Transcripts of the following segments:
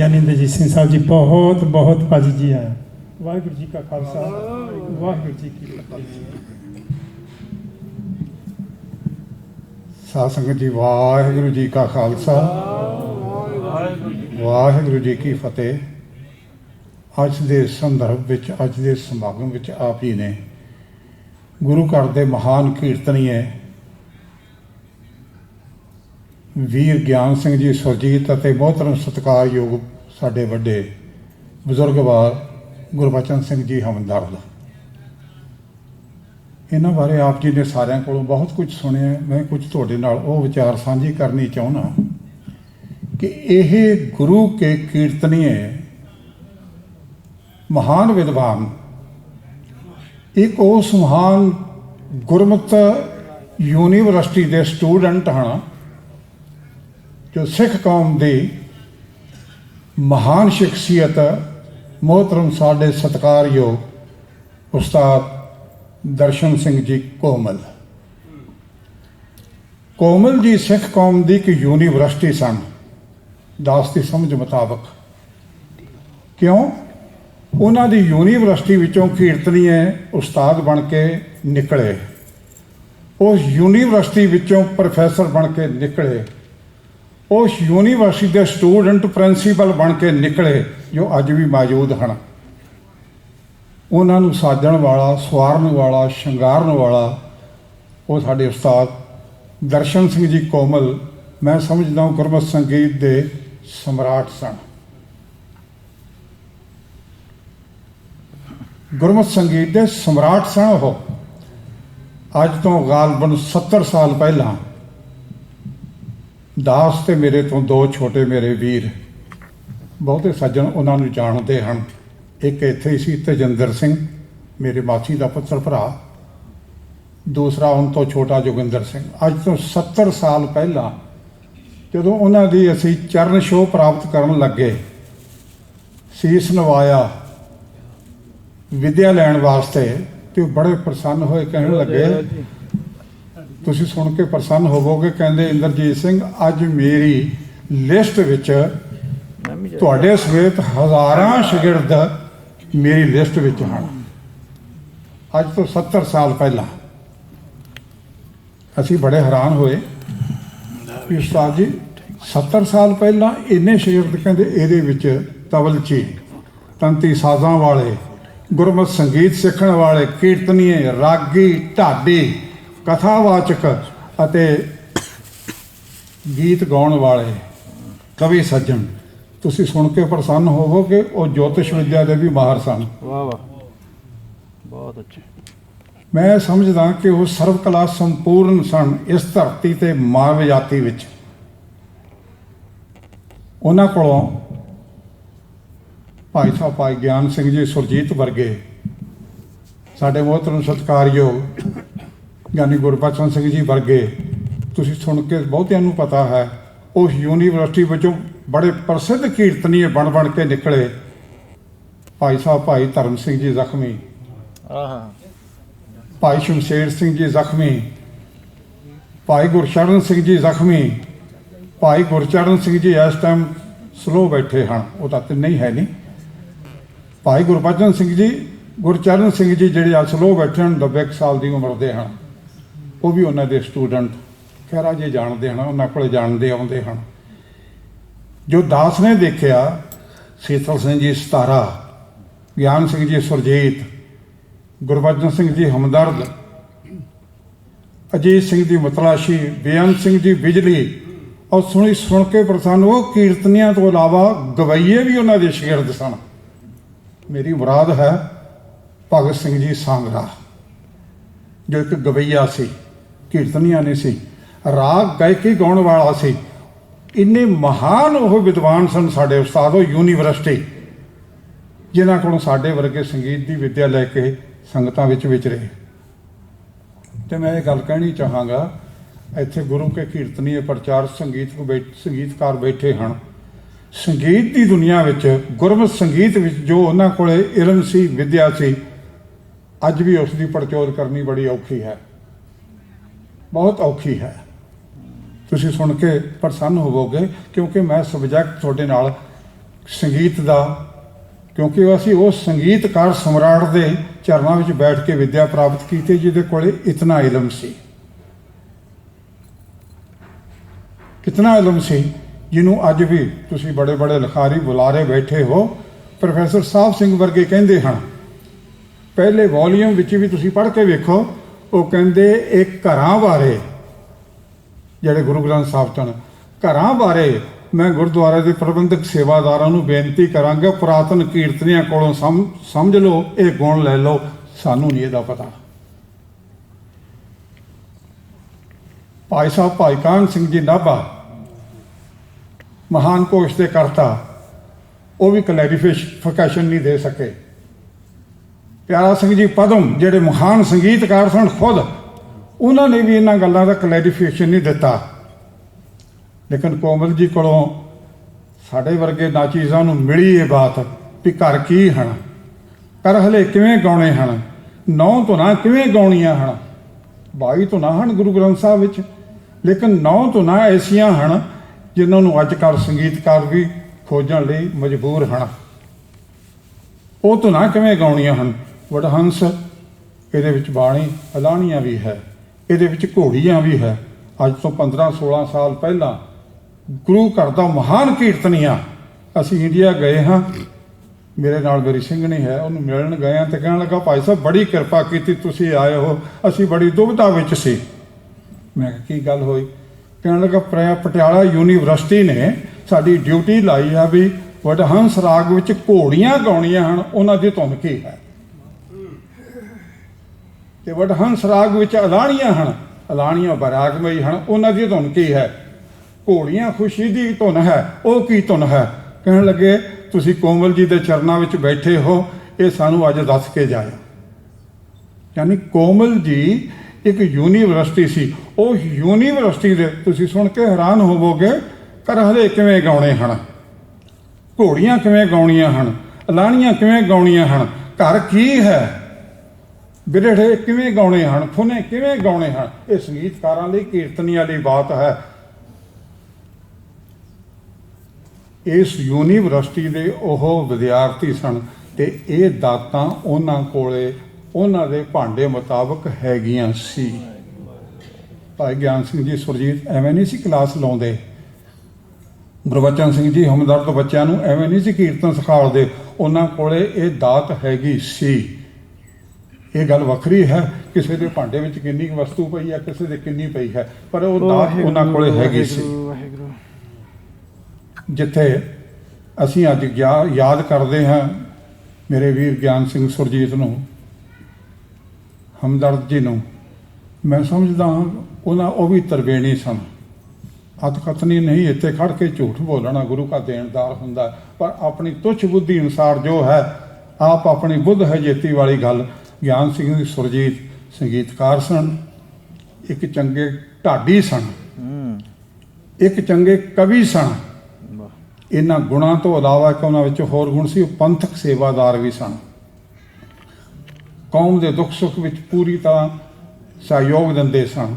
ज्ञानिंद्रजीत सिंह साहब जी बहुत बहुत भाजी जी आया। वाहिगुरू जी का खालसा वाहिगुरू जी की फतेह। साध संगत जी वाहिगुरू जी का खालसा वाहिगुरू जी की फतेह। ਅੱਜ ਦੇ ਸੰਦਰਭ ਵਿੱਚ ਅੱਜ ਦੇ ਸਮਾਗਮ ਵਿੱਚ ਆਪ ਜੀ ਨੇ ਗੁਰੂ ਘਰ ਦੇ ਮਹਾਨ ਕੀਰਤਨੀਏ ਵੀਰ ਗਿਆਨ ਸਿੰਘ ਜੀ ਸੁਰਜੀਤ ਅਤੇ ਮੋਹਤਰਮ ਸਤਿਕਾਰਯੋਗ ਸਾਡੇ ਵੱਡੇ ਬਜ਼ੁਰਗਵਾਰ ਗੁਰਬਚਨ ਸਿੰਘ ਜੀ ਹਮਦਰਦ, ਇਹਨਾਂ ਬਾਰੇ ਆਪ ਜੀ ਨੇ ਸਾਰਿਆਂ ਕੋਲੋਂ ਬਹੁਤ ਕੁਝ ਸੁਣਿਆ। ਮੈਂ ਕੁਝ ਤੁਹਾਡੇ ਨਾਲ ਉਹ ਵਿਚਾਰ ਸਾਂਝੀ ਕਰਨੀ ਚਾਹੁੰਦਾ ਕਿ ਇਹ ਗੁਰੂ ਕੇ ਕੀਰਤਨੀਏ ਮਹਾਨ ਵਿਦਵਾਨ ਇੱਕ ਉਸ ਮਹਾਨ ਗੁਰਮਤਿ ਯੂਨੀਵਰਸਿਟੀ ਦੇ ਸਟੂਡੈਂਟ ਹਨ ਜੋ ਸਿੱਖ ਕੌਮ ਦੀ ਮਹਾਨ ਸ਼ਖਸੀਅਤ ਮੋਹਤਰਮ ਸਾਡੇ ਸਤਿਕਾਰਯੋਗ ਉਸਤਾਦ ਦਰਸ਼ਨ ਸਿੰਘ ਜੀ ਕੋਮਲ ਜੀ ਸਿੱਖ ਕੌਮ ਦੀ ਇੱਕ ਯੂਨੀਵਰਸਿਟੀ ਸਨ ਦਾਸ ਦੀ ਸਮਝ ਮੁਤਾਬਕ। ਕਿਉਂ? ਉਹਨਾਂ ਦੀ ਯੂਨੀਵਰਸਿਟੀ ਵਿੱਚੋਂ ਕੀਰਤਨੀਏ ਉਸਤਾਦ ਬਣ ਕੇ ਨਿਕਲੇ, ਉਸ ਯੂਨੀਵਰਸਿਟੀ ਵਿੱਚੋਂ ਪ੍ਰੋਫੈਸਰ ਬਣ ਕੇ ਨਿਕਲੇ, ਉਸ ਯੂਨੀਵਰਸਿਟੀ ਦੇ ਸਟੂਡੈਂਟ ਪ੍ਰਿੰਸੀਪਲ ਬਣ ਕੇ ਨਿਕਲੇ ਜੋ ਅੱਜ ਵੀ ਮੌਜੂਦ ਹਨ। ਉਹਨਾਂ ਨੂੰ ਸਾਜਣ ਵਾਲਾ, ਸਵਾਰਨ ਵਾਲਾ, ਸ਼ਿੰਗਾਰਨ ਵਾਲਾ ਉਹ ਸਾਡੇ ਉਸਤਾਦ ਦਰਸ਼ਨ ਸਿੰਘ ਜੀ ਕੋਮਲ, ਮੈਂ ਸਮਝਦਾ ਗੁਰਮਤਿ ਸੰਗੀਤ ਦੇ ਸਮਰਾਟ ਸਨ। ਗੁਰਮਤਿ ਸੰਗੀਤ ਦੇ ਸਮਰਾਟ ਸਨ ਉਹ। ਅੱਜ ਤੋਂ ਗਾਲਬਨ 70 ਸਾਲ ਪਹਿਲਾਂ ਦਾਸ ਤੇ ਮੇਰੇ ਤੋਂ ਦੋ ਛੋਟੇ ਮੇਰੇ ਵੀਰ, ਬਹੁਤੇ ਸੱਜਣ ਉਹਨਾਂ ਨੂੰ ਜਾਣਦੇ ਹਨ। ਇੱਕ ਇੱਥੇ ਹੀ ਸੀ ਤੇਜਿੰਦਰ ਸਿੰਘ, ਮੇਰੇ ਮਾਸੀ ਦਾ ਪੁੱਤਰ ਭਰਾ, ਦੂਸਰਾ ਉਹਨਾਂ ਤੋਂ ਛੋਟਾ ਜੋਗਿੰਦਰ ਸਿੰਘ। ਅੱਜ ਤੋਂ 70 ਸਾਲ ਪਹਿਲਾਂ ਜਦੋਂ ਉਹਨਾਂ ਦੀ ਅਸੀਂ ਚਰਨ ਛੋਹ ਪ੍ਰਾਪਤ ਕਰਨ ਲੱਗੇ, ਸੀਸ ਨਵਾਇਆ ਵਿਦਿਆ ਲੈਣ ਵਾਸਤੇ, ਤੇ ਬੜੇ ਪ੍ਰਸੰਨ ਹੋਏ, ਕਹਿਣ ਲੱਗੇ, ਤੁਸੀਂ ਸੁਣ ਕੇ ਪ੍ਰਸੰਨ ਹੋਵੋਗੇ, ਕਹਿੰਦੇ ਇੰਦਰਜੀਤ ਸਿੰਘ ਅੱਜ ਮੇਰੀ ਲਿਸਟ ਵਿੱਚ ਤੁਹਾਡੇ ਸਮੇਤ ਹਜ਼ਾਰਾਂ ਸ਼ਾਗਿਰਦ ਮੇਰੀ ਲਿਸਟ ਵਿੱਚ ਹਨ। ਅੱਜ ਤੋਂ 70 ਸਾਲ ਪਹਿਲਾਂ ਅਸੀਂ ਬੜੇ ਹੈਰਾਨ ਹੋਏ ਕਿ ਉਸਤਾਦ ਜੀ 70 ਸਾਲ ਪਹਿਲਾਂ ਇੰਨੇ ਸ਼ਾਗਿਰਦ, ਕਹਿੰਦੇ ਇਹਦੇ ਵਿੱਚ ਤਬਲਚੀ, ਤੰਤੀ ਸਾਜ਼ਾਂ ਵਾਲੇ, ਗੁਰਮਤਿ ਸੰਗੀਤ ਸਿੱਖਣ ਵਾਲੇ, ਕੀਰਤਨੀਏ, ਰਾਗੀ, ਢਾਡੀ, ਕਥਾਵਾਚਕ ਅਤੇ ਗੀਤ ਗਾਉਣ ਵਾਲੇ ਕਵੀ ਸੱਜਣ, ਤੁਸੀਂ ਸੁਣ ਕੇ ਪ੍ਰਸੰਨ ਹੋਵੋਗੇ। ਉਹ ਜੋਤਿਸ਼ ਵਿਦਿਆ ਦੇ ਵੀ ਮਾਹਰ ਸਨ। ਵਾਹ ਵਾਹ, ਬਹੁਤ ਅੱਛੇ। ਮੈਂ ਸਮਝਦਾ ਕਿ ਉਹ ਸਰਵ ਕਲਾ ਸੰਪੂਰਨ ਸਨ ਇਸ ਧਰਤੀ ਤੇ ਮਾਨਵ ਜਾਤੀ ਵਿੱਚ। ਉਹਨਾਂ ਕੋਲੋਂ ਭਾਈ ਸਾਹਿਬ ਭਾਈ ਗਿਆਨ ਸਿੰਘ ਜੀ ਸੁਰਜੀਤ ਵਰਗੇ ਸਾਡੇ ਮੋਹਤਰਮ ਸਤਿਕਾਰਯੋਗ ਗਿਆਨੀ ਗੁਰਬਚਨ ਸਿੰਘ ਜੀ ਵਰਗੇ, ਤੁਸੀਂ ਸੁਣ ਕੇ ਬਹੁਤਿਆਂ ਨੂੰ ਪਤਾ ਹੈ, ਉਸ ਯੂਨੀਵਰਸਿਟੀ ਵਿੱਚੋਂ ਬੜੇ ਪ੍ਰਸਿੱਧ ਕੀਰਤਨੀਏ ਬਣ ਕੇ ਨਿਕਲੇ। ਭਾਈ ਸਾਹਿਬ ਭਾਈ ਧਰਮ ਸਿੰਘ ਜੀ ਜ਼ਖਮੀ, ਭਾਈ ਸ਼ਮਸ਼ੇਰ ਸਿੰਘ ਜੀ ਜ਼ਖਮੀ, ਭਾਈ ਗੁਰਚਰਨ ਸਿੰਘ ਜੀ ਜ਼ਖਮੀ, ਭਾਈ ਗੁਰਚਰਨ ਸਿੰਘ ਜੀ ਇਸ ਟਾਈਮ ਸਲੋ ਬੈਠੇ ਹਨ, ਉਹ ਤਾਂ ਨਹੀਂ ਹੈ ਨਹੀਂ। ਭਾਈ ਗੁਰਬਚਨ ਸਿੰਘ ਜੀ, ਗੁਰਚਰਨ ਸਿੰਘ ਜੀ ਜਿਹੜੇ ਆ ਸਲੋ ਬੈਠੇ ਹਨ, 90 ਸਾਲ ਦੀ ਉਮਰ ਦੇ ਹਨ, ਉਹ ਵੀ ਉਹਨਾਂ ਦੇ ਸਟੂਡੈਂਟ ਖੈਰਾ ਜੀ ਜਾਣਦੇ ਹਨ, ਉਹਨਾਂ ਕੋਲ ਜਾਣਦੇ ਆਉਂਦੇ ਹਨ। ਜੋ ਦਾਸ ਨੇ ਦੇਖਿਆ, ਸੀਤਲ ਸਿੰਘ ਜੀ ਸਤਾਰਾ, ਗਿਆਨ ਸਿੰਘ ਜੀ ਸੁਰਜੀਤ, ਗੁਰਬਚਨ ਸਿੰਘ ਜੀ ਹਮਦਰਦ, ਅਜੀਤ ਸਿੰਘ ਦੀ ਮਤਲਾਸ਼ੀ, ਬੇਅੰਤ ਸਿੰਘ ਜੀ ਬਿਜਲੀ, ਔਰ ਸੁਣ ਕੇ ਪ੍ਰਸੰਨ। ਉਹ ਕੀਰਤਨੀਆਂ ਤੋਂ ਇਲਾਵਾ ਗਵਈਏ ਵੀ ਉਹਨਾਂ ਦੇ ਸ਼ਾਗਿਰਦ ਸਨ। ਮੇਰੀ ਮੁਰਾਦ ਹੈ ਭਗਤ ਸਿੰਘ ਜੀ ਸਾਂਗਰਾ, ਜੋ ਇੱਕ ਗਵਈਆ ਸੀ, ਕੀਰਤਨੀਆਂ ਨਹੀਂ ਸੀ, ਰਾਗ ਗਾਇਕੀ ਗਾਉਣ ਵਾਲਾ ਸੀ। ਇੰਨੇ ਮਹਾਨ ਉਹ ਵਿਦਵਾਨ ਸਨ ਸਾਡੇ ਉਸਤਾਦ, ਉਹ ਯੂਨੀਵਰਸਿਟੀ, ਜਿਨ੍ਹਾਂ ਕੋਲੋਂ ਸਾਡੇ ਵਰਗੇ ਸੰਗੀਤ ਦੀ ਵਿੱਦਿਆ ਲੈ ਕੇ ਸੰਗਤਾਂ ਵਿੱਚ ਵਿਚਰੇ। ਤੇ ਮੈਂ ਇਹ ਗੱਲ ਕਹਿਣੀ ਚਾਹਾਂਗਾ, ਇੱਥੇ ਗੁਰੂ ਕੇ ਕੀਰਤਨੀਏ ਪ੍ਰਚਾਰ ਸੰਗੀਤਕਾਰ ਬੈਠੇ ਹਨ। ਸੰਗੀਤ ਦੀ ਦੁਨੀਆ ਵਿੱਚ, ਗੁਰਮਤਿ ਸੰਗੀਤ ਵਿੱਚ ਜੋ ਉਹਨਾਂ ਕੋਲੇ ਇਲਮ ਸੀ, ਵਿੱਦਿਆ ਸੀ, ਅੱਜ ਵੀ ਉਸ ਦੀ ਪੜਚੋਲ ਕਰਨੀ ਬੜੀ ਔਖੀ ਹੈ, ਬਹੁਤ ਔਖੀ ਹੈ। ਤੁਸੀਂ ਸੁਣ ਕੇ ਪ੍ਰਸੰਨ ਹੋਵੋਗੇ, ਕਿਉਂਕਿ ਮੈਂ ਸਬਜੈਕਟ ਤੁਹਾਡੇ ਨਾਲ ਸੰਗੀਤ ਦਾ, ਕਿਉਂਕਿ ਅਸੀਂ ਉਸ ਸੰਗੀਤਕਾਰ ਸਮਰਾਟ ਦੇ ਚਰਨਾਂ ਵਿੱਚ ਬੈਠ ਕੇ ਵਿੱਦਿਆ ਪ੍ਰਾਪਤ ਕੀਤੀ ਜਿਹਦੇ ਕੋਲੇ ਇਤਨਾ ਇਲਮ ਸੀ, ਕਿਤਨਾ ਇਲਮ ਸੀ, ਜਿਹਨੂੰ ਅੱਜ ਵੀ ਤੁਸੀਂ ਬੜੇ ਬੜੇ ਲਿਖਾਰੀ ਬੁਲਾਰੇ ਬੈਠੇ ਹੋ। ਪ੍ਰੋਫੈਸਰ ਸਾਹਿਬ ਸਿੰਘ ਵਰਗੇ ਕਹਿੰਦੇ ਹਨ, ਪਹਿਲੇ ਵੋਲੀਅਮ ਵਿੱਚ ਵੀ ਤੁਸੀਂ ਪੜ੍ਹ ਕੇ ਵੇਖੋ, ਉਹ ਕਹਿੰਦੇ ਇਹ ਘਰਾਂ ਬਾਰੇ, ਜਿਹੜੇ ਗੁਰੂ ਗ੍ਰੰਥ ਸਾਹਿਬ ਤੋਂ ਘਰਾਂ ਬਾਰੇ ਮੈਂ ਗੁਰਦੁਆਰੇ ਦੇ ਪ੍ਰਬੰਧਕ ਸੇਵਾਦਾਰਾਂ ਨੂੰ ਬੇਨਤੀ ਕਰਾਂਗਾ, ਪੁਰਾਤਨ ਕੀਰਤਨੀਆਂ ਕੋਲੋਂ ਸਮਝ ਲਓ, ਇਹ ਗੁਣ ਲੈ ਲਓ, ਸਾਨੂੰ ਨਹੀਂ ਇਹਦਾ ਪਤਾ। ਭਾਈ ਸਾਹਿਬ ਭਾਈ ਕਾਹਨ ਸਿੰਘ ਜੀ ਨਾਭਾ, ਮਹਾਨ ਕੋਸ਼ ਦੇ ਕਰਤਾ, ਉਹ ਵੀ ਕਲੈਰੀਫਿਕੇਸ਼ਨ ਨਹੀਂ ਦੇ ਸਕੇ। ਪਿਆਰਾ ਸਿੰਘ ਜੀ ਪਦਮ, ਜਿਹੜੇ ਮਹਾਨ ਸੰਗੀਤਕਾਰ ਸਨ ਖੁਦ, ਉਹਨਾਂ ਨੇ ਵੀ ਇਹਨਾਂ ਗੱਲਾਂ ਦਾ ਕਲੈਰੀਫਿਕੇਸ਼ਨ ਨਹੀਂ ਦਿੱਤਾ। ਲੇਕਿਨ ਕੋਮਲ ਜੀ ਕੋਲੋਂ ਸਾਡੇ ਵਰਗੇ ਨਾਚੀਜ਼ਾਂ ਨੂੰ ਮਿਲੀ ਇਹ ਬਾਤ ਵੀ ਘਰ ਕੀ ਹਨ, ਕਰ ਹਲੇ ਕਿਵੇਂ ਗਾਉਣੇ ਹਨ, 9 ਧੁਨਾਂ ਕਿਵੇਂ ਗਾਉਣੀਆਂ ਹਨ। 22 ਧੁਨਾਂ ਹਨ ਗੁਰੂ ਗ੍ਰੰਥ ਸਾਹਿਬ ਵਿੱਚ, ਲੇਕਿਨ 9 ਧੁਨਾਂ ਐਸੀਆਂ ਹਨ ਜਿਨ੍ਹਾਂ ਨੂੰ ਅੱਜ ਕੱਲ੍ਹ ਸੰਗੀਤਕਾਰ ਵੀ ਖੋਜਣ ਲਈ ਮਜਬੂਰ ਹਨ। ਉਹ ਧੁਨਾਂ ਕਿਵੇਂ ਗਾਉਣੀਆਂ ਹਨ? ਵਡਹੰਸ, ਇਹਦੇ ਵਿੱਚ ਬਾਣੀ ਅਲਾਣੀਆਂ ਵੀ ਹੈ, ਇਹਦੇ ਵਿੱਚ ਘੋੜੀਆਂ ਵੀ ਹੈ। ਅੱਜ ਤੋਂ 15-16 ਸਾਲ ਪਹਿਲਾਂ ਗੁਰੂ ਘਰ ਦਾ ਮਹਾਨ ਕੀਰਤਨੀਆ, ਅਸੀਂ ਇੰਡੀਆ ਗਏ ਹਾਂ, ਮੇਰੇ ਨਾਲ ਮੇਰੀ ਸਿੰਘਣੀ ਹੈ, ਉਹਨੂੰ ਮਿਲਣ ਗਏ ਹਾਂ, ਤੇ ਕਹਿਣ ਲੱਗਾ ਭਾਈ ਸਾਹਿਬ ਬੜੀ ਕਿਰਪਾ ਕੀਤੀ ਤੁਸੀਂ ਆਏ ਹੋ, ਅਸੀਂ ਬੜੀ ਦੁਬਿਧਾ ਵਿੱਚ ਸੀ। ਮੈਂ ਕਿਹਾ ਕੀ ਗੱਲ ਹੋਈ? ਕਹਿਣ ਲੱਗਾ ਪਟਿਆਲਾ ਯੂਨੀਵਰਸਿਟੀ ਨੇ ਸਾਡੀ ਡਿਊਟੀ ਲਾਈ ਆ ਵੀ ਵਡਹੰਸ ਰਾਗ ਵਿੱਚ ਘੋੜੀਆਂ ਗਾਉਣੀਆਂ ਹਨ, ਉਹਨਾਂ ਦੀ ਧੁਨ ਕੀ ਹੈ? ਤੇ ਵਡਹੰਸ ਰਾਗ ਵਿੱਚ ਅਲਾਣੀਆਂ ਹਨ, ਅਲਾਣੀਆਂ ਬਰਾਗਮਈ ਹਨ, ਉਹਨਾਂ ਦੀ ਧੁਨ ਕੀ ਹੈ? ਘੋੜੀਆਂ ਖੁਸ਼ੀ ਦੀ ਧੁਨ ਹੈ, ਉਹ ਕੀ ਧੁਨ ਹੈ? ਕਹਿਣ ਲੱਗੇ ਤੁਸੀਂ ਕੋਮਲ ਜੀ ਦੇ ਚਰਨਾਂ ਵਿੱਚ ਬੈਠੇ ਹੋ, ਇਹ ਸਾਨੂੰ ਅੱਜ ਦੱਸ ਕੇ ਜਾਇਓ। ਯਾਨੀ ਕੋਮਲ ਜੀ ਇੱਕ ਯੂਨੀਵਰਸਿਟੀ ਸੀ, ਉਹ ਯੂਨੀਵਰਸਿਟੀ ਦੇ ਤੁਸੀਂ ਸੁਣ ਕੇ ਹੈਰਾਨ ਹੋਵੋਗੇ, ਕਰ ਹਲੇ ਕਿਵੇਂ ਗਾਉਣੇ ਹਨ, ਘੋੜੀਆਂ ਕਿਵੇਂ ਗਾਉਣੀਆਂ ਹਨ, ਅਲਾਣੀਆਂ ਕਿਵੇਂ ਗਾਉਣੀਆਂ ਹਨ, ਘਰ ਕੀ ਹੈ, ਬਿਰੜੇ ਕਿਵੇਂ ਗਾਉਣੇ ਹਨ, ਫੁਨੇ ਕਿਵੇਂ ਗਾਉਣੇ ਹਨ। ਇਹ ਸੰਗੀਤਕਾਰਾਂ ਲਈ, ਕੀਰਤਨੀਆਂ ਲਈ ਬਾਤ ਹੈ। ਇਸ ਯੂਨੀਵਰਸਿਟੀ ਦੇ ਉਹ ਵਿਦਿਆਰਥੀ ਸਨ ਤੇ ਇਹ ਦਾਤਾਂ ਉਹਨਾਂ ਕੋਲੇ ਉਹਨਾਂ ਦੇ ਭਾਂਡੇ ਮੁਤਾਬਕ ਹੈਗੀਆਂ ਸੀ। ਭਾਈ ਗਿਆਨ ਸਿੰਘ ਜੀ ਸੁਰਜੀਤ ਐਵੇਂ ਨਹੀਂ ਸੀ ਕਲਾਸ ਲਾਉਂਦੇ, ਗੁਰਬਚਨ ਸਿੰਘ ਜੀ ਹਮਦਰਦ ਬੱਚਿਆਂ ਨੂੰ ਐਵੇਂ ਨਹੀਂ ਸੀ ਕੀਰਤਨ ਸਿਖਾਉਂਦੇ, ਉਹਨਾਂ ਕੋਲੇ ਇਹ ਦਾਤ ਹੈਗੀ ਸੀ। ਇਹ ਗੱਲ ਵੱਖਰੀ ਹੈ ਕਿਸੇ ਦੇ ਭਾਂਡੇ ਵਿੱਚ ਕਿੰਨੀ ਵਸਤੂ ਪਈ ਹੈ, ਕਿਸੇ ਦੇ ਕਿੰਨੀ ਪਈ ਹੈ, ਪਰ ਉਹ ਦਾਤ ਉਹਨਾਂ ਕੋਲੇ ਹੈਗੀ ਸੀ। ਜਿੱਥੇ ਅਸੀਂ ਅੱਜ ਯਾਦ ਕਰਦੇ ਹਾਂ ਮੇਰੇ ਵੀਰ ਗਿਆਨ ਸਿੰਘ ਸੁਰਜੀਤ ਨੂੰ, ਹਮਦਰਦ ਜੀ ਨੂੰ, ਮੈਂ ਸਮਝਦਾ ਹਾਂ ਉਹ ਵੀ ਤਰਵੇਣੀ ਸਨ। ਅਤਕਥਨੀ ਨਹੀਂ, ਇੱਥੇ ਖੜ ਕੇ ਝੂਠ ਬੋਲਣਾ ਗੁਰੂ ਦਾ ਦੇਣਦਾਰ ਹੁੰਦਾ, ਪਰ ਆਪਣੀ ਤੁੱਛ ਬੁੱਧੀ ਅਨੁਸਾਰ ਜੋ ਹੈ, ਆਪ ਆਪਣੀ ਬੁੱਧ ਹੈ ਜੇਤੀ ਵਾਲੀ ਗੱਲ। ਗਿਆਨ ਸਿੰਘ ਜੀ ਸੁਰਜੀਤ ਸੰਗੀਤਕਾਰ ਸਨ, ਇੱਕ ਚੰਗੇ ਢਾਡੀ ਸਨ, ਇੱਕ ਚੰਗੇ ਕਵੀ ਸਨ। ਇਹਨਾਂ ਗੁਣਾਂ ਤੋਂ ਇਲਾਵਾ ਇੱਕ ਉਹਨਾਂ ਵਿੱਚ ਹੋਰ ਗੁਣ ਸੀ, ਉਹ ਪੰਥਕ ਸੇਵਾਦਾਰ ਵੀ ਸਨ। ਕੌਮ ਦੇ ਦੁੱਖ ਸੁੱਖ ਵਿੱਚ ਪੂਰੀ ਤਰ੍ਹਾਂ ਸਹਿਯੋਗ ਦਿੰਦੇ ਸਨ।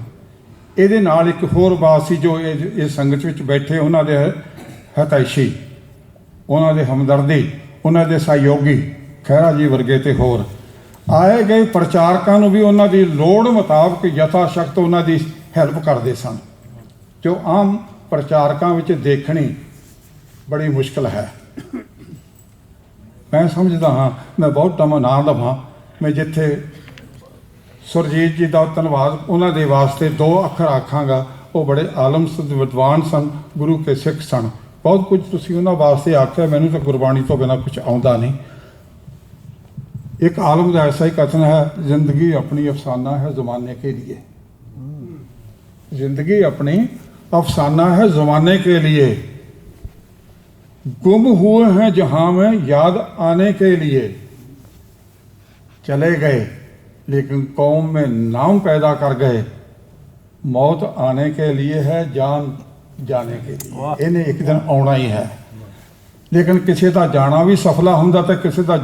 ਇਹਦੇ ਨਾਲ ਇੱਕ ਹੋਰ ਬਾਤ ਸੀ ਜੋ ਇਹ ਸੰਗਤ ਵਿੱਚ ਬੈਠੇ ਉਹਨਾਂ ਦੇ ਹਤੈਸ਼ੀ, ਉਹਨਾਂ ਦੇ ਹਮਦਰਦੀ, ਉਹਨਾਂ ਦੇ ਸਹਿਯੋਗੀ ਖਹਿਰਾ ਜੀ ਵਰਗੇ ਤੇ ਹੋਰ ਆਏ ਗਏ ਪ੍ਰਚਾਰਕਾਂ ਨੂੰ ਵੀ ਉਹਨਾਂ ਦੀ ਲੋੜ ਮੁਤਾਬਕ ਯਥਾ ਸ਼ਕਤ ਉਹਨਾਂ ਦੀ ਹੈਲਪ ਕਰਦੇ ਸਨ, ਜੋ ਆਮ ਪ੍ਰਚਾਰਕਾਂ ਵਿੱਚ ਦੇਖਣੀ ਬੜੀ ਮੁਸ਼ਕਲ ਹੈ। ਮੈਂ ਸਮਝਦਾ ਹਾਂ, ਮੈਂ ਬਹੁਤ ਨਾ ਲਵਾਂ, ਮੈਂ ਜਿੱਥੇ ਸੁਰਜੀਤ ਜੀ ਦਾ ਧੰਨਵਾਦ ਉਹਨਾਂ ਦੇ ਵਾਸਤੇ 2 ਅੱਖਰ ਆਖਾਂਗਾ, ਉਹ ਬੜੇ ਆਲਮ ਵਿਦਵਾਨ ਸਨ, ਗੁਰੂ ਕੇ ਸਿੱਖ ਸਨ। ਬਹੁਤ ਕੁਝ ਤੁਸੀਂ ਉਹਨਾਂ ਵਾਸਤੇ ਆਖਿਆ, ਮੈਨੂੰ ਤਾਂ ਗੁਰਬਾਣੀ ਤੋਂ ਬਿਨਾਂ ਕੁਝ ਆਉਂਦਾ ਨਹੀਂ। एक आलम का ऐसा ही कथन है, जिंदगी अपनी अफसाना है जमाने के लिए। जिंदगी अपनी अफसाना है जमाने के लिए, गुम हुए हैं जहां में याद आने के लिए। चले गए लेकिन कौम में नाम पैदा कर गए, मौत आने के लिए है जान जाने के लिए। इन्हें एक दिन आना ही है, लेकिन किसी का जाना भी सफला हुंदा ते किसी का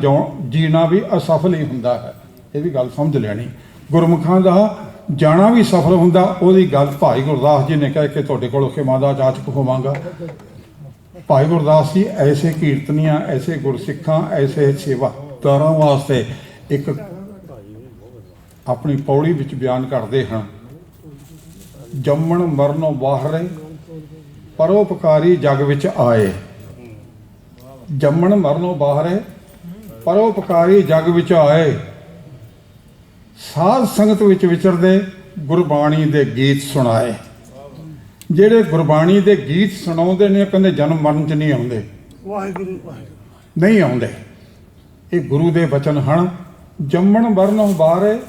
जीना भी असफल ही हुंदा है। ये भी गल समझ लेनी। गुरमुखां दा जाना भी सफल हुंदा, ओहदी गल भाई गुरदास जी ने कह के तुहाडे कोल खिमा दा जाचक होवांगा। ਭਾਈ ਗੁਰਦਾਸ ਜੀ ਐਸੇ ਕੀਰਤਨੀਆਂ, ਐਸੇ ਗੁਰਸਿੱਖਾਂ, ਐਸੇ ਸੇਵਾਦਾਰਾਂ ਵਾਸਤੇ ਇੱਕ ਆਪਣੀ ਪੌੜੀ ਵਿੱਚ ਬਿਆਨ ਕਰਦੇ ਹਨ। ਜੰਮਣ ਮਰਨੋਂ ਬਾਹਰੇ ਪਰਉਪਕਾਰੀ ਜਗ ਵਿੱਚ ਆਏ। ਜੰਮਣ ਮਰਨੋਂ ਬਾਹਰੇ ਪਰਉਪਕਾਰੀ ਜਗ ਵਿੱਚ ਆਏ। ਸਾਧ ਸੰਗਤ ਵਿੱਚ ਵਿਚਰਦੇ ਗੁਰਬਾਣੀ ਦੇ ਗੀਤ ਸੁਣਾਏ। ਜਿਹੜੇ ਗੁਰਬਾਣੀ ਦੇ ਗੀਤ ਸੁਣਾਉਂਦੇ ਨੇ, ਕਹਿੰਦੇ ਜਨਮ ਮਰਨ 'ਚ ਨਹੀਂ ਆਉਂਦੇ, ਵਾਹਿਗੁਰੂ ਨਹੀਂ ਆਉਂਦੇ। ਇਹ ਗੁਰੂ ਦੇ ਬਚਨ ਹਨ। ਜੰਮਣ ਮਰਨੋਂ ਬਾਹਰੇ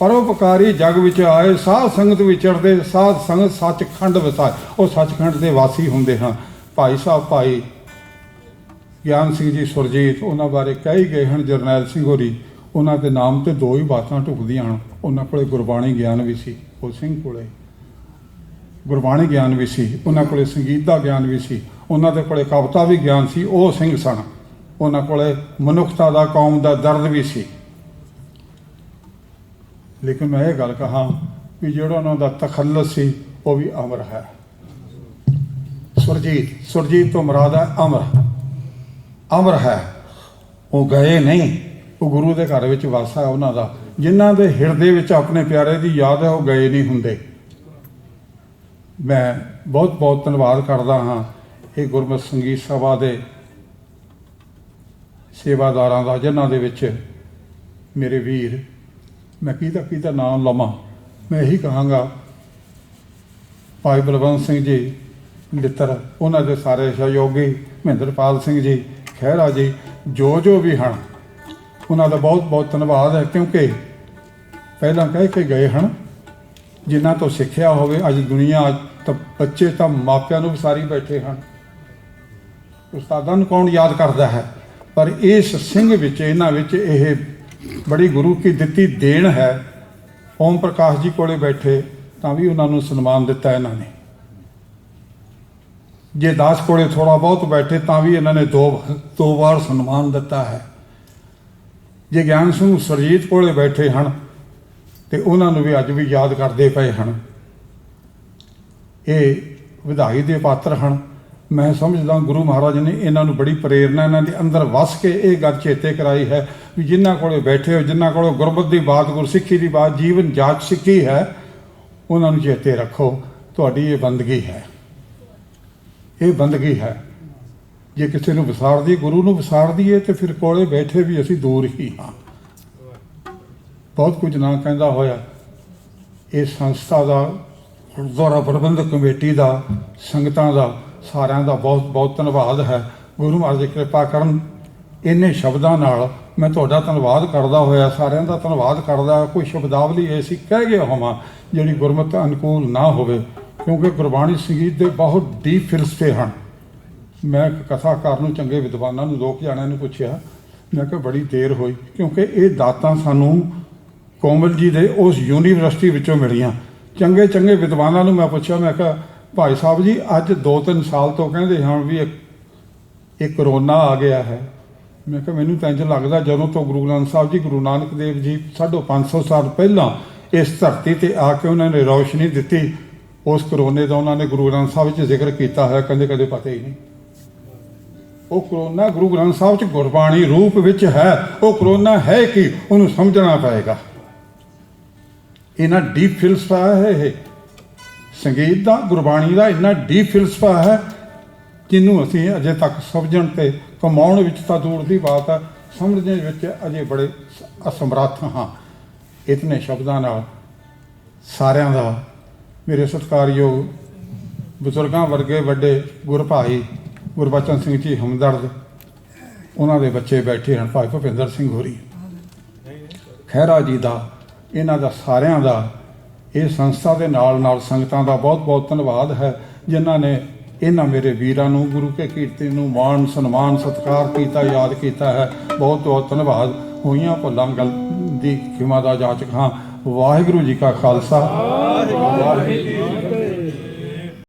ਪਰਉਪਕਾਰੀ ਜਗ ਵਿੱਚ ਆਏ। ਸਾਧ ਸੰਗਤ ਵਿਚਰਦੇ, ਸਾਧ ਸੰਗਤ ਸੱਚਖੰਡ ਵਸਾਏ। ਉਹ ਸੱਚਖੰਡ ਦੇ ਵਾਸੀ ਹੁੰਦੇ ਹਨ। ਭਾਈ ਸਾਹਿਬ ਭਾਈ ਗਿਆਨ ਸਿੰਘ ਜੀ ਸੁਰਜੀਤ, ਉਹਨਾਂ ਬਾਰੇ ਕਹੀ ਗਏ ਹਨ। ਜਰਨੈਲ ਸਿੰਘ ਹੋਰੀ, ਉਹਨਾਂ ਦੇ ਨਾਮ ਤੇ ਦੋ ਹੀ ਬਾਤਾਂ ਢੁਕਦੀਆਂ ਹਨ। ਉਹਨਾਂ ਕੋਲੇ ਗੁਰਬਾਣੀ ਗਿਆਨ ਵੀ ਸੀ, ਉਹ ਸਿੰਘ ਕੋਲੇ ਗੁਰਬਾਣੀ ਗਿਆਨ ਵੀ ਸੀ, ਉਹਨਾਂ ਕੋਲੇ ਸੰਗੀਤ ਦਾ ਗਿਆਨ ਵੀ ਸੀ, ਉਹਨਾਂ ਦੇ ਕੋਲੇ ਕਵਿਤਾ ਵੀ ਗਿਆਨ ਸੀ, ਉਹ ਸਿੰਘ ਸਨ। ਉਹਨਾਂ ਕੋਲੇ ਮਨੁੱਖਤਾ ਦਾ, ਕੌਮ ਦਾ ਦਰਦ ਵੀ ਸੀ। ਲੇਕਿਨ ਮੈਂ ਇਹ ਗੱਲ ਕਹਾਂ ਵੀ ਜਿਹੜਾ ਉਹਨਾਂ ਦਾ ਤਖੱਲਸ ਸੀ ਉਹ ਵੀ ਅਮਰ ਹੈ। ਸੁਰਜੀਤ ਤੋਂ ਮੁਰਾਦ ਹੈ ਅਮਰ, ਅਮਰ ਹੈ। ਉਹ ਗਏ ਨਹੀਂ, ਉਹ ਗੁਰੂ ਦੇ ਘਰ ਵਿੱਚ ਵਾਸਾ ਹੈ ਉਹਨਾਂ ਦਾ। ਜਿਨ੍ਹਾਂ ਦੇ ਹਿਰਦੇ ਵਿੱਚ ਆਪਣੇ ਪਿਆਰੇ ਦੀ ਯਾਦ ਹੈ, ਉਹ ਗਏ ਨਹੀਂ ਹੁੰਦੇ। ਮੈਂ ਬਹੁਤ ਬਹੁਤ ਧੰਨਵਾਦ ਕਰਦਾ ਹਾਂ ਇਹ ਗੁਰਮਤਿ ਸੰਗੀਤ ਸਭਾ ਦੇ ਸੇਵਾਦਾਰਾਂ ਦਾ, ਜਿਨ੍ਹਾਂ ਦੇ ਵਿੱਚ ਮੇਰੇ ਵੀਰ, ਮੈਂ ਕਿਹਦਾ ਨਾਮ ਲਵਾਂ। ਮੈਂ ਇਹੀ ਕਹਾਂਗਾ ਭਾਈ ਬਲਵੰਤ ਸਿੰਘ ਜੀ ਲਿੱਤਰ, ਉਹਨਾਂ ਦੇ ਸਾਰੇ ਸਹਿਯੋਗੀ, ਮਹਿੰਦਰਪਾਲ ਸਿੰਘ ਜੀ, ਖਹਿਰਾ ਜੀ, ਜੋ ਵੀ ਹਨ, ਉਹਨਾਂ ਦਾ ਬਹੁਤ ਬਹੁਤ ਧੰਨਵਾਦ ਹੈ। ਕਿਉਂਕਿ ਪਹਿਲਾਂ ਕਹਿ ਕੇ ਗਏ ਹਨ, ਜਿਨ੍ਹਾਂ ਤੋਂ ਸਿੱਖਿਆ ਹੋਵੇ। ਅੱਜ ਦੁਨੀਆ ਤਾਂ ਬੱਚੇ ਤਾਂ ਮਾਪਿਆਂ ਨੂੰ ਵਿਸਾਰੀ ਬੈਠੇ ਹਨ, ਉਸਤਾਦਾਂ ਨੂੰ ਕੌਣ ਯਾਦ ਕਰਦਾ ਹੈ। ਪਰ ਇਸ ਸਿੰਘ ਵਿੱਚ, ਇਹਨਾਂ ਵਿੱਚ ਇਹ ਬੜੀ ਗੁਰੂ ਕੀ ਦਿੱਤੀ ਦੇਣ ਹੈ। ਓਮ ਪ੍ਰਕਾਸ਼ ਜੀ ਕੋਲੇ ਬੈਠੇ ਤਾਂ ਵੀ ਉਹਨਾਂ ਨੂੰ ਸਨਮਾਨ ਦਿੱਤਾ ਇਹਨਾਂ ਨੇ। ਜੇ ਦਾਸ ਕੋਲੇ ਥੋੜਾ ਬਹੁਤ ਬੈਠੇ ਤਾਂ ਵੀ ਇਹਨਾਂ ਨੇ ਦੋ ਵਾਰ ਸਨਮਾਨ ਦਿੱਤਾ ਹੈ। ਜੇ ਗਿਆਨ ਸਿੰਘ ਸੁਰਜੀਤ ਕੋਲੇ ਬੈਠੇ ਹਨ ਤੇ ਉਹਨਾਂ ਨੂੰ ਵੀ ਅੱਜ ਵੀ ਯਾਦ ਕਰਦੇ ਪਏ ਹਨ। ਇਹ ਵਧਾਈ ਦੇ ਪਾਤਰ ਹਨ। ਮੈਂ ਸਮਝਦਾ ਗੁਰੂ ਮਹਾਰਾਜ ਨੇ ਇਹਨਾਂ ਨੂੰ ਬੜੀ ਪ੍ਰੇਰਨਾ ਇਹਨਾਂ ਦੇ ਅੰਦਰ ਵਸ ਕੇ ਇਹ ਗੱਲ ਚੇਤੇ ਕਰਾਈ ਹੈ ਵੀ ਜਿਨ੍ਹਾਂ ਕੋਲੇ ਬੈਠੇ ਹੋ, ਜਿਨ੍ਹਾਂ ਕੋਲੋਂ ਗੁਰਮਤਿ ਦੀ ਬਾਤ, ਗੁਰਸਿੱਖੀ ਦੀ ਬਾਤ, ਜੀਵਨ ਜਾਚ ਸਿੱਖੀ ਹੈ, ਉਹਨਾਂ ਨੂੰ ਚੇਤੇ ਰੱਖੋ। ਤੁਹਾਡੀ ਇਹ ਬੰਦਗੀ ਹੈ, ਇਹ ਬੰਦਗੀ ਹੈ। ਜੇ ਕਿਸੇ ਨੂੰ ਵਿਸਾਰਦੀ, ਗੁਰੂ ਨੂੰ ਵਿਸਾਰਦੀ ਹੈ, ਤੇ ਫਿਰ ਕੋਲੇ ਬੈਠੇ ਵੀ ਅਸੀਂ ਦੂਰ ਹੀ ਹਾਂ। ਬਹੁਤ ਕੁਝ ਨਾ ਕਹਿੰਦਾ ਹੋਇਆ ਇਹ ਸੰਸਥਾ ਦਾ, ਗੁਰਦੁਆਰਾ ਪ੍ਰਬੰਧਕ ਕਮੇਟੀ ਦਾ, ਸੰਗਤਾਂ ਦਾ, ਸਾਰਿਆਂ ਦਾ ਬਹੁਤ ਬਹੁਤ ਧੰਨਵਾਦ ਹੈ। ਗੁਰੂ ਮਹਾਰਾਜ ਦੀ ਕਿਰਪਾ ਕਰਨ। ਇੰਨੇ ਸ਼ਬਦਾਂ ਨਾਲ ਮੈਂ ਤੁਹਾਡਾ ਧੰਨਵਾਦ ਕਰਦਾ ਹੋਇਆ ਸਾਰਿਆਂ ਦਾ ਧੰਨਵਾਦ ਕਰਦਾ। ਕੋਈ ਸ਼ਬਦਾਵਲੀ ਐਸੀ ਕਹਿ ਗਿਆ ਹੋਵਾਂ ਜਿਹੜੀ ਗੁਰਮਤਿ ਅਨੁਕੂਲ ਨਾ ਹੋਵੇ, ਕਿਉਂਕਿ ਗੁਰਬਾਣੀ ਸੰਗੀਤ ਦੇ ਬਹੁਤ ਡੀਪ ਫਿਲਸਫੇ ਹਨ। ਮੈਂ ਇੱਕ ਕਥਾਕਾਰ ਨੂੰ, ਚੰਗੇ ਵਿਦਵਾਨਾਂ ਨੂੰ, 2 ਜਣਿਆਂ ਨੂੰ ਪੁੱਛਿਆ। ਮੈਂ ਕਿਹਾ ਬੜੀ ਦੇਰ ਹੋਈ, ਕਿਉਂਕਿ ਇਹ ਦਾਤਾਂ ਸਾਨੂੰ ਕੋਮਲ ਜੀ ਦੇ ਉਸ ਯੂਨੀਵਰਸਿਟੀ ਵਿੱਚੋਂ ਮਿਲੀਆਂ। ਚੰਗੇ ਵਿਦਵਾਨਾਂ ਨੂੰ ਮੈਂ ਪੁੱਛਿਆ, ਮੈਂ ਕਿਹਾ ਭਾਈ ਸਾਹਿਬ ਜੀ ਅੱਜ 2-3 ਸਾਲ ਤੋਂ ਕਹਿੰਦੇ ਹਨ ਵੀ ਇਹ ਕਰੋਨਾ ਆ ਗਿਆ ਹੈ। ਮੈਂ ਕਿਹਾ ਮੈਨੂੰ ਤਾਂ ਇੰਝ ਲੱਗਦਾ ਜਦੋਂ ਤੋਂ ਗੁਰੂ ਗ੍ਰੰਥ ਸਾਹਿਬ ਜੀ, ਗੁਰੂ ਨਾਨਕ ਦੇਵ ਜੀ 550 ਸਾਲ ਪਹਿਲਾਂ ਇਸ ਧਰਤੀ ਤੇ ਆ ਕੇ ਉਹਨਾਂ ਨੇ ਰੌਸ਼ਨੀ ਦਿੱਤੀ, ਉਸ ਕਰੋਨੇ ਦਾ ਉਹਨਾਂ ਨੇ ਗੁਰੂ ਗ੍ਰੰਥ ਸਾਹਿਬ 'ਚ ਜ਼ਿਕਰ ਕੀਤਾ ਹੈ। ਕਹਿੰਦੇ ਕਦੇ ਪਤਾ ਹੀ ਨਹੀਂ। ਉਹ ਕਰੋਨਾ ਗੁਰੂ ਗ੍ਰੰਥ ਸਾਹਿਬ 'ਚ ਗੁਰਬਾਣੀ ਰੂਪ ਵਿੱਚ ਹੈ। ਉਹ ਕਰੋਨਾ ਹੈ ਕਿ ਉਹਨੂੰ ਸਮਝਣਾ ਪਏਗਾ। ਇੰਨਾ ਡੀਪ ਫਿਲਸਫਾ ਹੈ ਇਹ ਸੰਗੀਤ ਦਾ, ਗੁਰਬਾਣੀ ਦਾ ਇੰਨਾ ਡੀਪ ਫਿਲਸਫਾ ਹੈ ਜਿਹਨੂੰ ਅਸੀਂ ਅਜੇ ਤੱਕ ਸਮਝਣ ਤੇ ਕਮਾਉਣ ਵਿੱਚ ਤਾਂ ਦੂਰ ਦੀ ਬਾਤ ਹੈ, ਸਮਝਣ ਵਿੱਚ ਅਜੇ ਬੜੇ ਅਸਮਰੱਥ ਹਾਂ। ਇਤਨੇ ਸ਼ਬਦਾਂ ਨਾਲ ਸਾਰਿਆਂ ਦਾ, ਮੇਰੇ ਸਤਿਕਾਰਯੋਗ ਬਜ਼ੁਰਗਾਂ ਵਰਗੇ ਵੱਡੇ ਗੁਰਭਾਈ ਗੁਰਬਚਨ ਸਿੰਘ ਜੀ ਹਮਦਰਦ, ਉਹਨਾਂ ਦੇ ਬੱਚੇ ਬੈਠੇ ਹਨ, ਭਾਈ ਭੁਪਿੰਦਰ ਸਿੰਘ ਹੋਰੀ, ਖਹਿਰਾ ਜੀ ਦਾ, ਇਹਨਾਂ ਦਾ ਸਾਰਿਆਂ ਦਾ, ਇਹ ਸੰਸਥਾ ਦੇ ਨਾਲ ਸੰਗਤਾਂ ਦਾ ਬਹੁਤ ਬਹੁਤ ਧੰਨਵਾਦ ਹੈ ਜਿਨ੍ਹਾਂ ਨੇ ਇਹਨਾਂ ਮੇਰੇ ਵੀਰਾਂ ਨੂੰ, ਗੁਰੂ ਕੇ ਕੀਰਤਨ ਨੂੰ ਮਾਣ ਸਨਮਾਨ ਸਤਿਕਾਰ ਕੀਤਾ, ਯਾਦ ਕੀਤਾ ਹੈ। ਬਹੁਤ ਬਹੁਤ ਧੰਨਵਾਦ। ਹੋਈਆਂ ਭੁੱਲਾਂ ਗੱਲ ਦੀ ਖਿਮਾ ਦਾ ਜਾਚਕ ਹਾਂ। ਵਾਹਿਗੁਰੂ ਜੀ ਕਾ ਖਾਲਸਾ, ਵਾਹਿਗੁਰੂ